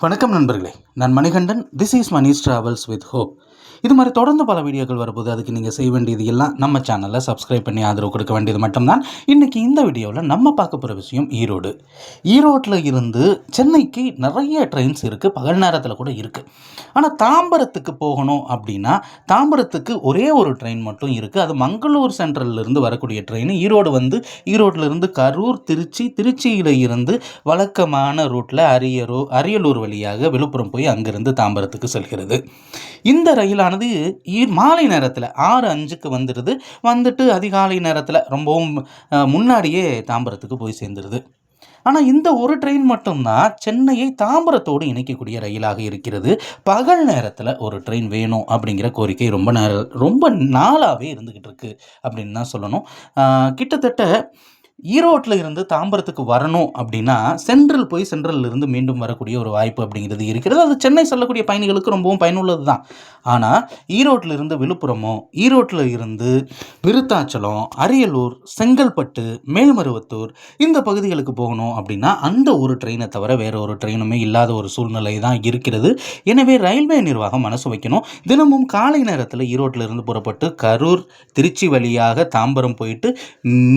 வணக்கம் நண்பர்களே, நான் Manikandan. This is Mani's travels with hope. இது மாதிரி தொடர்ந்து பல வீடியோக்கள் வரும்போது அதுக்கு நீங்கள் செய்ய வேண்டியது எல்லாம் நம்ம சேனலில் சப்ஸ்கிரைப் பண்ணி ஆதரவு கொடுக்க வேண்டியது மட்டும்தான். இன்றைக்கி இந்த வீடியோவில் நம்ம பார்க்க போகிற விஷயம் ஈரோட்டில் இருந்து சென்னைக்கு நிறைய ட்ரெயின்ஸ் இருக்குது, பகல் நேரத்தில் கூட இருக்குது. ஆனால் தாம்பரத்துக்கு போகணும் அப்படின்னா தாம்பரத்துக்கு ஒரே ஒரு ட்ரெயின் மட்டும் இருக்குது. அது மங்களூர் சென்ட்ரல்லிருந்து வரக்கூடிய ட்ரெயின். ஈரோட்டிலிருந்து கரூர், திருச்சியில் இருந்து வழக்கமான ரூட்டில் அரியலூர் வழியாக விழுப்புரம் போய் அங்கிருந்து தாம்பரத்துக்கு செல்கிறது. இந்த ரயிலானது மாலை நேரத்தில் 6:05க்கு வந்துட்டு அதிகாலை நேரத்தில் ரொம்பவும் முன்னாடியே தாம்பரத்துக்கு போய் சேர்ந்துருது. ஆனால் இந்த ஒரு ட்ரெயின் மட்டும்தான் சென்னையை தாம்பரத்தோடு இணைக்கக்கூடிய ரயிலாக இருக்கிறது. பகல் நேரத்தில் ஒரு ட்ரெயின் வேணும் அப்படிங்கிற கோரிக்கை ரொம்ப நாளாகவே இருந்துக்கிட்டு இருக்கு அப்படின்னு தான் சொல்லணும். கிட்டத்தட்ட ஈரோட்டில் இருந்து தாம்பரத்துக்கு வரணும் அப்படின்னா சென்ட்ரலில் இருந்து மீண்டும் வரக்கூடிய ஒரு வாய்ப்பு அப்படிங்கிறது இருக்கிறது. அது சென்னை செல்லக்கூடிய பயணிகளுக்கு ரொம்பவும் பயனுள்ளது தான். ஆனால் ஈரோட்டில் இருந்து விழுப்புரமோ, ஈரோட்டில் இருந்து விருத்தாச்சலம், அரியலூர், செங்கல்பட்டு, மேல்மருவத்தூர் இந்த பகுதிகளுக்கு போகணும் அப்படின்னா அந்த ஒரு ட்ரெயினை தவிர வேற ஒரு ட்ரெயினுமே இல்லாத ஒரு சூழ்நிலை தான் இருக்கிறது. எனவே ரயில்வே நிர்வாகம் மனசு வைக்கணும். தினமும் காலை நேரத்தில் ஈரோட்டில் இருந்து புறப்பட்டு கரூர், திருச்சி வழியாக தாம்பரம் போயிட்டு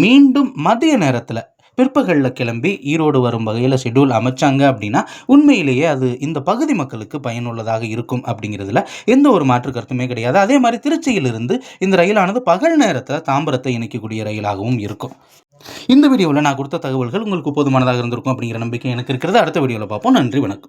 மீண்டும் மதிய நேரத்தில் பிற்பகலில் கிளம்பி ஈரோடு வரும் வகையில் ஷெட்யூல் அமைச்சாங்க அப்படின்னா உண்மையிலேயே அது இந்த பகுதி மக்களுக்கு பயனுள்ளதாக இருக்கும் அப்படிங்கிறதுல எந்த ஒரு மாற்று கருத்துமே கிடையாது. அதே மாதிரி திருச்சியிலிருந்து இந்த ரயிலானது பகல் நேரத்தில் தாம்பரத்தை இணைக்கக்கூடிய ரயிலாகவும் இருக்கும். இந்த வீடியோவில் நான் கொடுத்த தகவல்கள் உங்களுக்கு போதுமானதாக இருந்திருக்கும் அப்படிங்கிற நம்பிக்கை எனக்கு இருக்கிறது. அடுத்த வீடியோவில் பார்ப்போம். நன்றி, வணக்கம்.